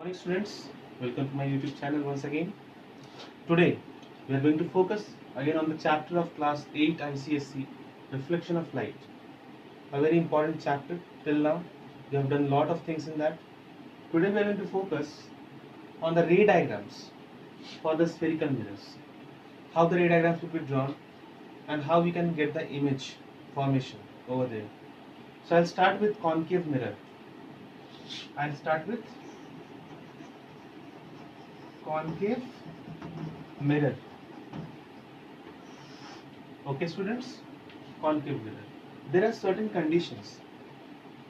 Morning students, welcome to my YouTube channel once again. Today we are going to focus again on the chapter of class 8 ICSE, Reflection of Light. A very important chapter till now. We have done a lot of things in that. Today we are going to focus on the ray diagrams for the spherical mirrors. How the ray diagrams will be drawn and how we can get the image formation over there. So I'll start with concave mirror. I'll start with concave mirror. Okay students, concave mirror. There are certain conditions.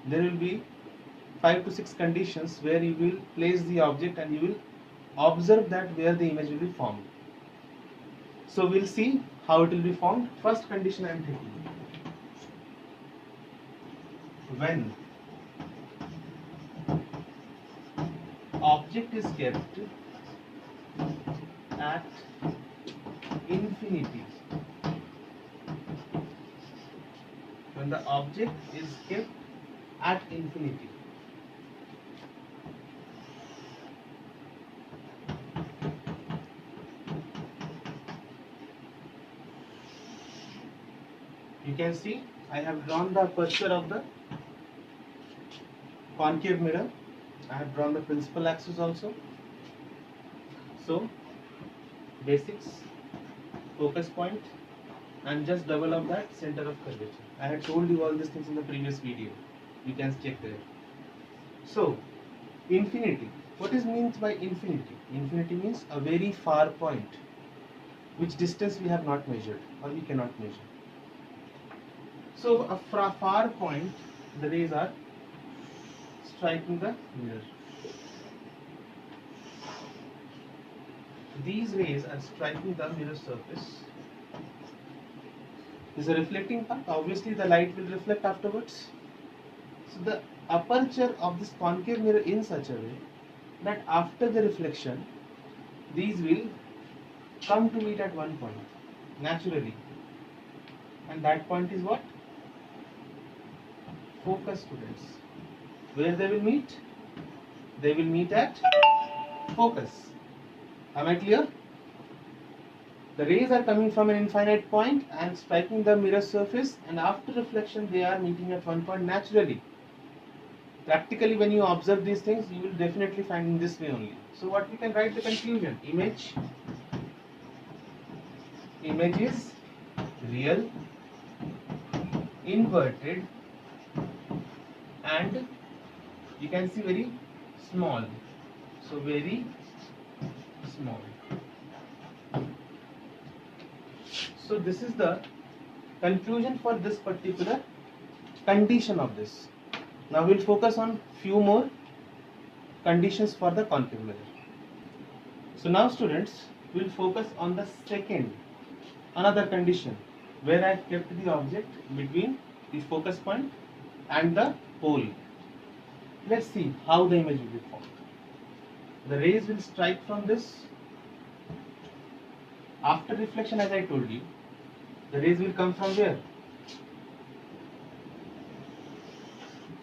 There will be 5 to 6 conditions where you will place the object and you will observe that where the image will be formed. So we'll see how it will be formed. First condition I am taking. When object is kept at infinity. When the object is kept at infinity. You can see I have drawn the aperture of the concave mirror. I have drawn the principal axis also. So basics, focus point, and just double of that center of curvature. I had told you all these things in the previous video. You can check there. So infinity. What is meant by infinity? Infinity means a very far point, which distance we have not measured or we cannot measure. So a far point, the rays are striking the mirror. These rays are striking the mirror surface. This is a reflecting part. Obviously the light will reflect afterwards. So the aperture of this concave mirror in such a way that after the reflection these will come to meet at one point naturally, and that point is what? Focus, students. Where they will meet? They will meet at focus. Am I clear? The rays are coming from an infinite point and striking the mirror surface, and after reflection they are meeting at one point naturally. Practically when you observe these things you will definitely find in this way only. So what we can write the conclusion? Image is real, inverted, and you can see very small. So very small. So this is the conclusion for this particular condition of this. Now we'll focus on few more conditions for the concave mirror. So now students, we'll focus on the second, another condition where I have kept the object between the focus point and the pole. Let's see how the image will be formed. The rays will strike from this. After reflection, as I told you, the rays will come from where?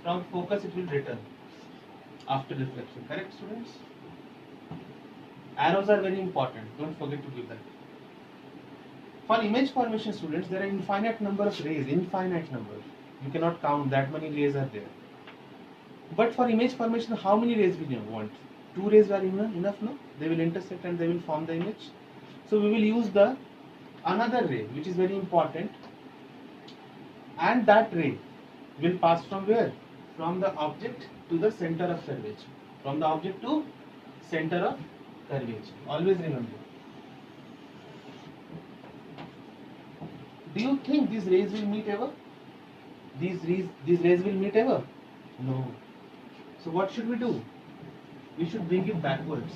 From focus it will return after reflection. Correct, students? Arrows are very important. Don't forget to give that. For image formation, students, there are infinite number of rays. Infinite number. You cannot count that many rays are there. But for image formation, how many rays we want? 2 rays are enough, no? They will intersect and they will form the image. So we will use the another ray which is very important, and that ray will pass from where? From the object to the center of curvature. From the object to center of curvature. Always remember. Do you think these rays will meet ever? These rays will meet ever? No. So what should we do? We should bring it backwards.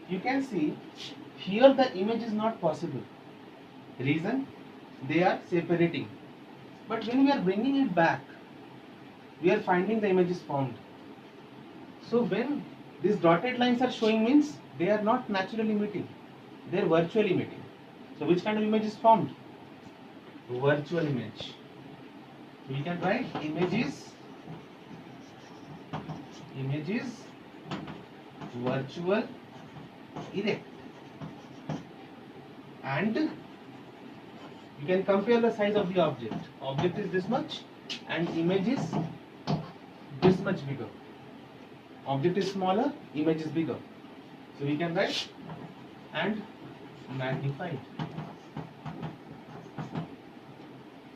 You can see here the image is not possible. Reason? They are separating. But when we are bringing it back, we are finding the image is formed. So when these dotted lines are showing means they are not naturally meeting. They are virtually meeting. So which kind of image is formed? virtual image. We can write image is virtual erect, and you can compare the size of the object. Object is this much and image is this much bigger. Object is smaller, image is bigger. So we can write and magnified.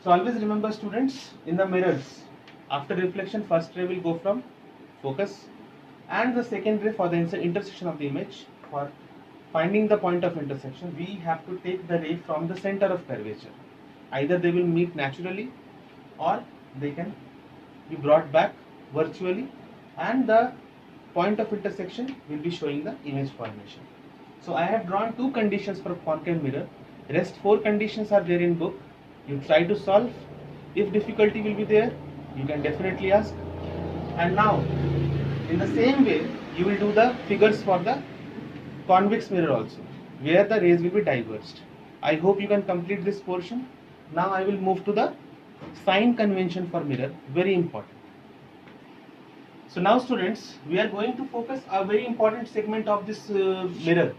So always remember students, in the mirrors, after reflection, first ray will go from focus and the second ray for the intersection of the image. For finding the point of intersection, we have to take the ray from the center of curvature. Either they will meet naturally or they can be brought back virtually, and the point of intersection will be showing the image formation. So I have drawn two conditions for concave mirror. Rest 4 conditions are there in book. You try to solve. If difficulty will be there, you can definitely ask. And now, in the same way, you will do the figures for the convex mirror also, where the rays will be diverged. I hope you can complete this portion. Now I will move to the sign convention for mirror, very important. So now students, we are going to focus a very important segment of this mirror,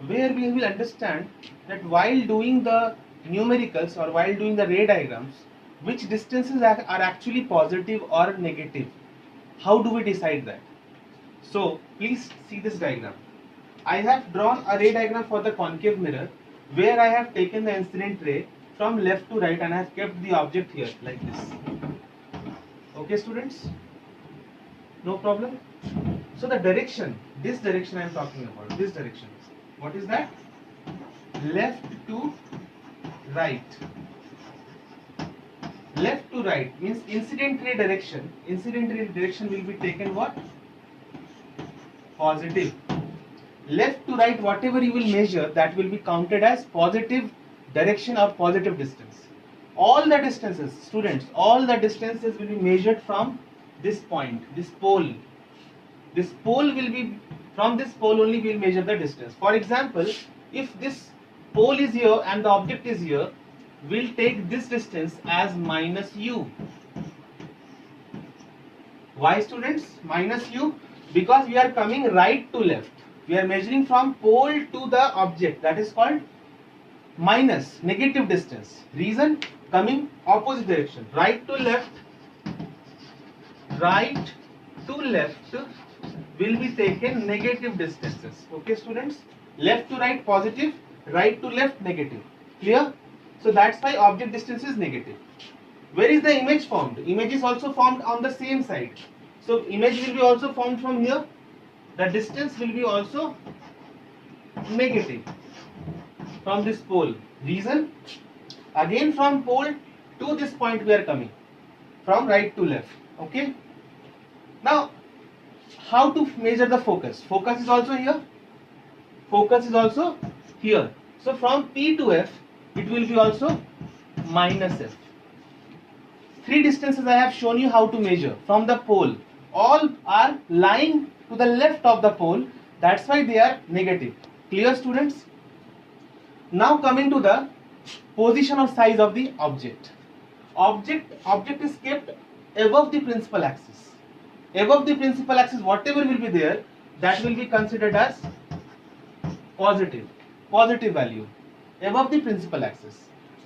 where we will understand that while doing the numericals or while doing the ray diagrams, which distances are actually positive or negative. How do we decide that? So please see this diagram. I have drawn a ray diagram for the concave mirror, where I have taken the incident ray from left to right and I have kept the object here like this. Okay students? No problem? So the direction, this direction I am talking about, this direction. What is that? Left to right. Left to right means incident ray direction. Incident ray direction will be taken what? Positive. Left to right, whatever you will measure, that will be counted as positive direction or positive distance. All the distances, students, all the distances will be measured from this point, this pole. This pole will be, from this pole only we will measure the distance. For example, if this pole is here and the object is here, we'll take this distance as minus u. Why students? Minus u, because we are coming right to left. We are measuring from pole to the object, that is called minus, negative distance. Reason? Coming opposite direction, right to left. Right to left will be taken negative distances. Okay students? Left to right positive, right to left negative. Clear? So that's why object distance is negative. Where is the image formed? Image is also formed on the same side. So image will be also formed from here. The distance will be also negative from this pole. Reason? Again from pole to this point we are coming, from right to left. Okay? Now, how to measure the focus? Focus is also here. Focus is also here. So from P to F, it will be also minus F. 3 distances I have shown you how to measure from the pole. All are lying to the left of the pole. That's why they are negative. Clear students? Now coming to the position or size of the object. Object is kept above the principal axis. Above the principal axis, whatever will be there, that will be considered as positive value. Above the principal axis.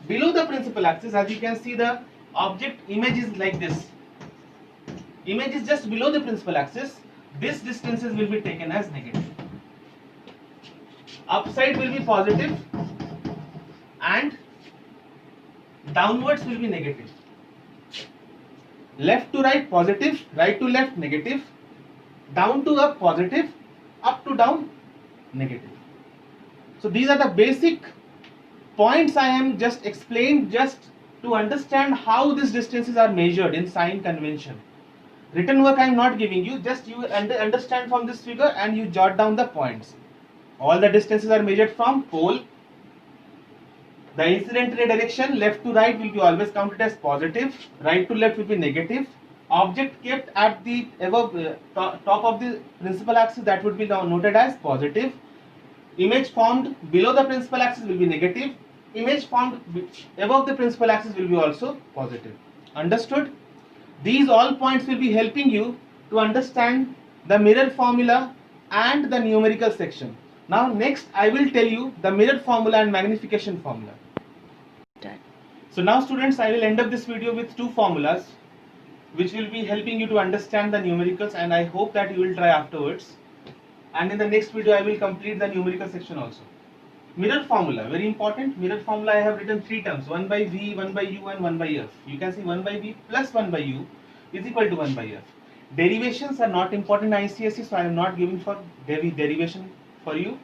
Below the principal axis, as you can see, the object image is like this. Image is just below the principal axis. This distances will be taken as negative. Upside will be positive and downwards will be negative. Left to right positive, right to left negative, down to up positive, up to down negative. So these are the basic points I am just explained just to understand how these distances are measured in sign convention. Written work I am not giving you, just you understand from this figure and you jot down the points. All the distances are measured from pole. The incident ray direction left to right will be always counted as positive, right to left will be negative. Object kept at the above top of the principal axis, that would be now noted as positive. Image formed below the principal axis will be negative. image formed above the principal axis will be also positive. Understood? These all points will be helping you to understand the mirror formula and the numerical section. Now next I will tell you the mirror formula and magnification formula. So now students, I will end up this video with two formulas which will be helping you to understand the numericals, and I hope that you will try afterwards. And in the next video I will complete the numerical section also. Mirror formula, very important. Mirror formula I have written three terms: 1 by V, 1 by U and 1 by F. You can see 1 by V plus 1 by U is equal to 1 by F. Derivations are not important in ICSE, so I am not giving for derivation for you.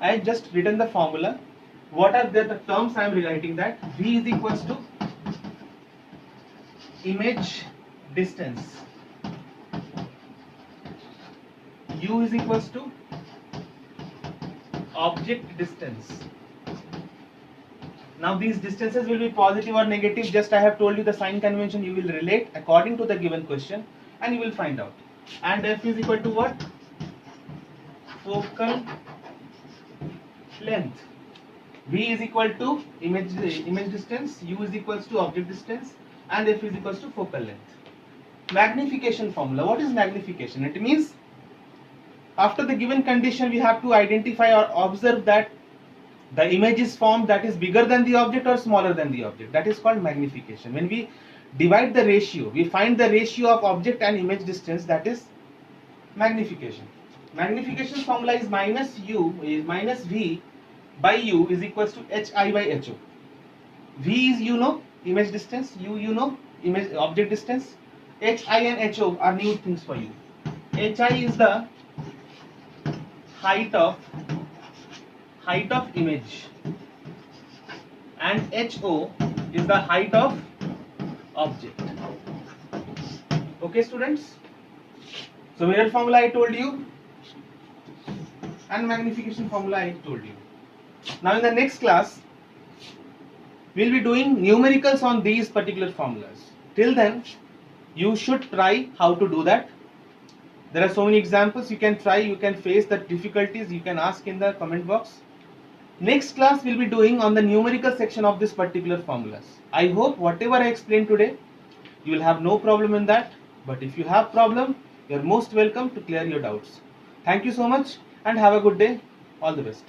I have just written the formula. What are the terms I am rewriting? That V is equals to image distance, U is equals to object distance. Now these distances will be positive or negative. Just I have told you the sign convention. You will relate according to the given question and you will find out. And F is equal to what? Focal length. V is equal to image distance, U is equals to object distance, and F is equals to focal length. Magnification formula. What is magnification? It means after the given condition we have to identify or observe that the image is formed that is bigger than the object or smaller than the object. That is called magnification. When we divide the ratio, we find the ratio of object and image distance, that is magnification. Magnification formula is minus V by U is equals to HI by HO. V is image distance, U image object distance, HI and HO are new things for you. HI is the height of image and HO is the height of object. Okay students, so mirror formula I told you and magnification formula I told you. Now in the next class we will be doing numericals on these particular formulas. Till then you should try how to do that. There are so many examples you can try. You can face the difficulties, you can ask in the comment box. Next class we will be doing on the numerical section of this particular formulas. I hope whatever I explained today you will have no problem in that, but if you have problem you are most welcome to clear your doubts. Thank you so much and have a good day. All the best.